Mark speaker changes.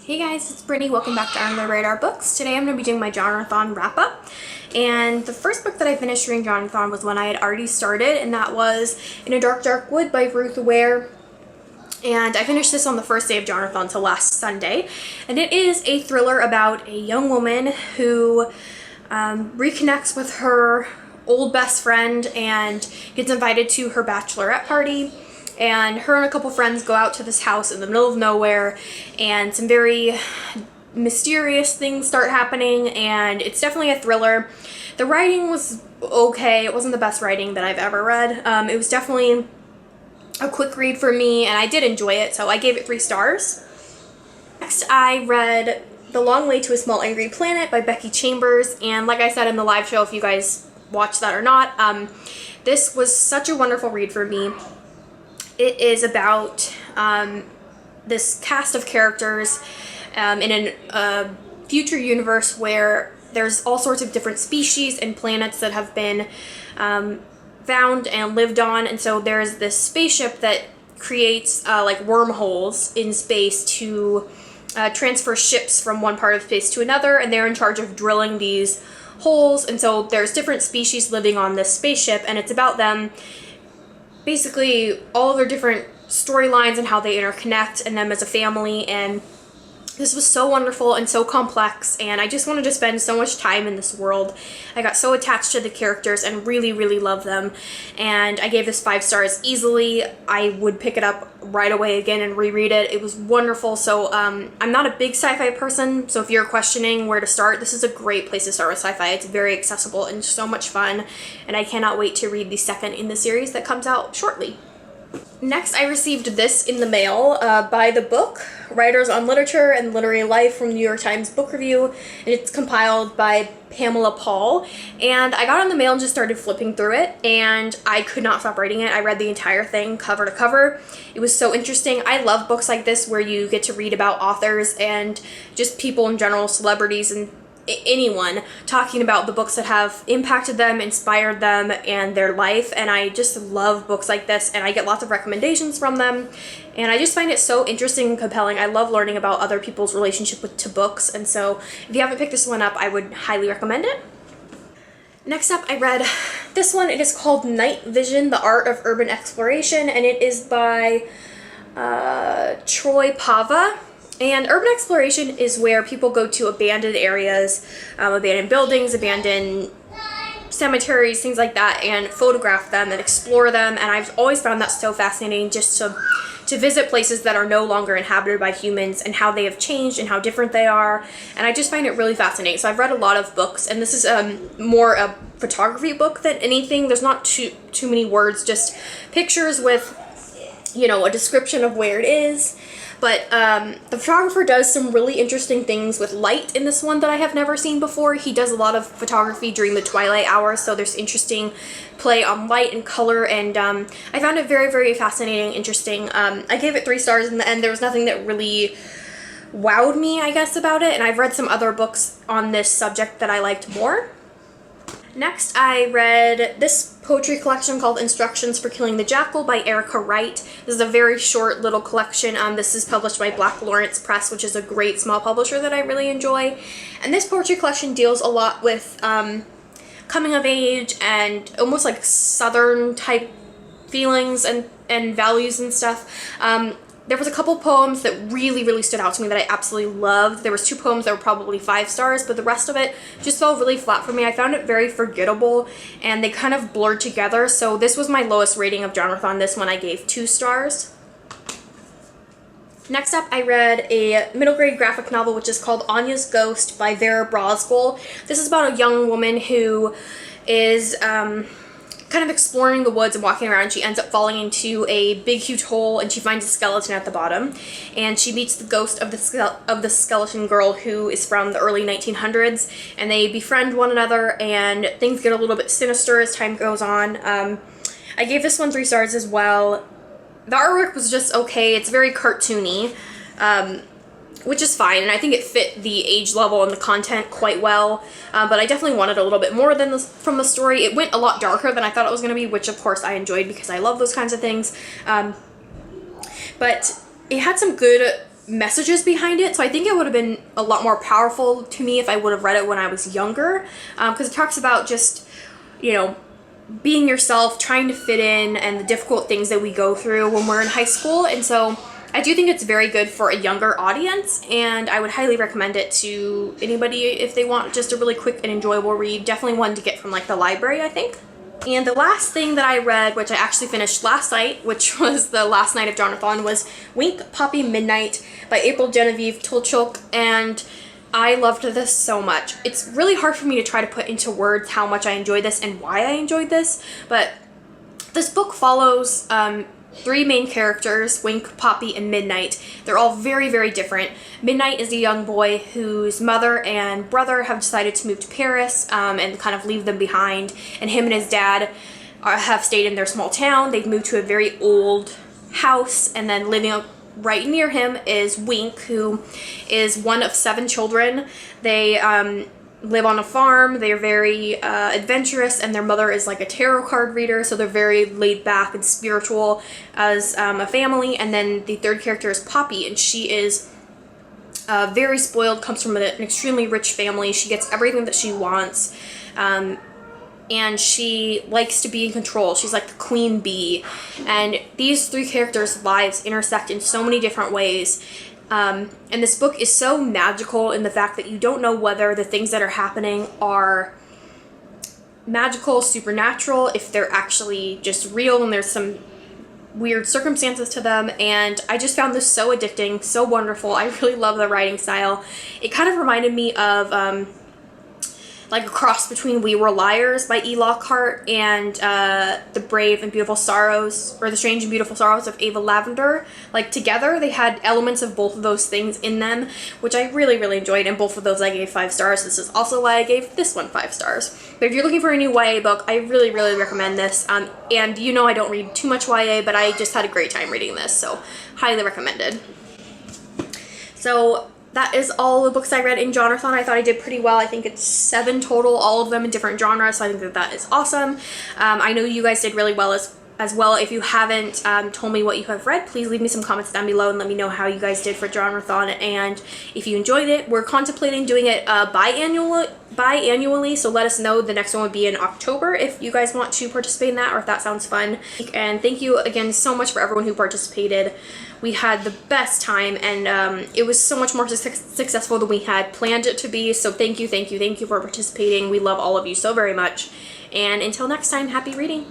Speaker 1: Hey guys, it's Brittany. Welcome back to UnderTheRadarBooks. Today I'm going to be doing my Genrethon wrap-up. And the first book that I finished reading Genrethon was one I had already started, and that was In a Dark, Dark Wood by Ruth Ware. And I finished this on the first day of Genrethon, so last Sunday. And it is a thriller about a young woman who reconnects with her old best friend and gets invited to her bachelorette party. And her and a couple friends go out to this house in the middle of nowhere, and some very mysterious things start happening, and it's definitely a thriller. The writing was okay. It wasn't the best writing that I've ever read. It was definitely a quick read for me, and I did enjoy it, so I gave it 3 stars. Next, I read The Long Way to a Small Angry Planet by Becky Chambers, and like I said in the live show, if you guys watched that or not, this was such a wonderful read for me. It is about this cast of characters in a future universe where there's all sorts of different species and planets that have been found and lived on, and so there's this spaceship that creates like wormholes in space to transfer ships from one part of space to another, and they're in charge of drilling these holes, and so there's different species living on this spaceship, and it's about them, basically all of their different storylines and how they interconnect and them as a family. And this was so wonderful and so complex, and I just wanted to spend so much time in this world. I got so attached to the characters and really loved them, and I gave this 5 stars easily. I would pick it up right away again and reread it. It was wonderful. So I'm not a big sci-fi person, so if you're questioning where to start, this is a great place to start with sci-fi. It's very accessible and so much fun, and I cannot wait to read the second in the series that comes out shortly. Next, I received this in the mail by The Book, Writers on Literature and Literary Life from New York Times Book Review, and it's compiled by Pamela Paul. And I got it in the mail and just started flipping through it, and I could not stop reading it. I read the entire thing cover to cover. It was so interesting. I love books like this where you get to read about authors and just people in general, celebrities and anyone talking about the books that have impacted them, inspired them, and their life. And I just love books like this, and I get lots of recommendations from them, and I just find it so interesting and compelling. I love learning about other people's relationship to books, and so if you haven't picked this one up, I would highly recommend it. Next up, I read this one. It is called Night Vision: The Art of Urban Exploration, and it is by Troy Pava. And urban exploration is where people go to abandoned areas, abandoned buildings, abandoned cemeteries, things like that, and photograph them and explore them. And I've always found that so fascinating, just to visit places that are no longer inhabited by humans and how they have changed and how different they are. And I just find it really fascinating. So I've read a lot of books, and this is more a photography book than anything. There's not too many words, just pictures with, you know, a description of where it is. But the photographer does some really interesting things with light in this one that I have never seen before. He does a lot of photography during the twilight hours, so there's interesting play on light and color, and I found it very fascinating, interesting. I gave it 3 stars in the end. There was nothing that really wowed me, I guess, about it, and I've read some other books on this subject that I liked more. Next, I read this poetry collection called Instructions for Killing the Jackal by Erica Wright. This is a very short little collection. This is published by Black Lawrence Press, which is a great small publisher that I really enjoy. And this poetry collection deals a lot with coming of age and almost like Southern type feelings and values and stuff. There was a couple poems that really stood out to me that I absolutely loved. There was 2 poems that were probably 5 stars, but the rest of it just fell really flat for me. I found it very forgettable, and they kind of blurred together. So this was my lowest rating of Genrethon. This one I gave 2 stars. Next up, I read a middle grade graphic novel, which is called Anya's Ghost by Vera Brosgol. This is about a young woman who is kind of exploring the woods and walking around. She ends up falling into a big huge hole, and she finds a skeleton at the bottom, and she meets the ghost of the skeleton girl, who is from the early 1900s, and they befriend one another, and things get a little bit sinister as time goes on. I gave this one 3 stars as well. The artwork was just okay. It's very cartoony, which is fine, and I think it fit the age level and the content quite well, but I definitely wanted a little bit more than from the story. It went a lot darker than I thought it was going to be, which of course I enjoyed because I love those kinds of things, but it had some good messages behind it. So I think it would have been a lot more powerful to me if I would have read it when I was younger, because it talks about just, you know, being yourself, trying to fit in, and the difficult things that we go through when we're in high school. And so I do think it's very good for a younger audience, and I would highly recommend it to anybody if they want just a really quick and enjoyable read. Definitely one to get from like the library, I think. And the last thing that I read, which I actually finished last night, which was the last night of Genrethon, was Wink, Poppy, Midnight by April Genevieve Tulchuk, and I loved this so much. It's really hard for me to try to put into words how much I enjoyed this and why I enjoyed this, but this book follows three main characters, Wink, Poppy, and Midnight. They're all very, very different. Midnight is a young boy whose mother and brother have decided to move to Paris and kind of leave them behind, and him and his dad have stayed in their small town. They've moved to a very old house, and then living right near him is Wink, who is one of 7 children. They live on a farm. They're very adventurous, and their mother is like a tarot card reader, so they're very laid back and spiritual as a family. And then the third character is Poppy, and she is very spoiled, comes from an extremely rich family. She gets everything that she wants, and she likes to be in control. She's like the queen bee. And these 3 characters' lives intersect in so many different ways. And this book is so magical in the fact that you don't know whether the things that are happening are magical, supernatural, if they're actually just real and there's some weird circumstances to them. And I just found this so addicting, so wonderful. I really love the writing style. It kind of reminded me of like a cross between We Were Liars by E. Lockhart and The Brave and Beautiful Sorrows, or The Strange and Beautiful Sorrows of Ava Lavender. Like together they had elements of both of those things in them, which I really, really enjoyed, and both of those I gave 5 stars. This is also why I gave this one 5 stars. But if you're looking for a new YA book, I really, really recommend this. And you know I don't read too much YA, but I just had a great time reading this, so highly recommended. So that is all the books I read in Genrethon. I thought I did pretty well. I think it's 7 total, all of them in different genres, so I think that that is awesome. I know you guys did really well as well. If you haven't told me what you have read, please leave me some comments down below and let me know how you guys did for Genrethon, and if you enjoyed it. We're contemplating doing it biannually, so let us know. The next one would be in October if you guys want to participate in that, or if that sounds fun. And thank you again so much for everyone who participated. We had the best time, and it was so much more successful than we had planned it to be. So thank you, thank you, thank you for participating. We love all of you so very much. And until next time, happy reading.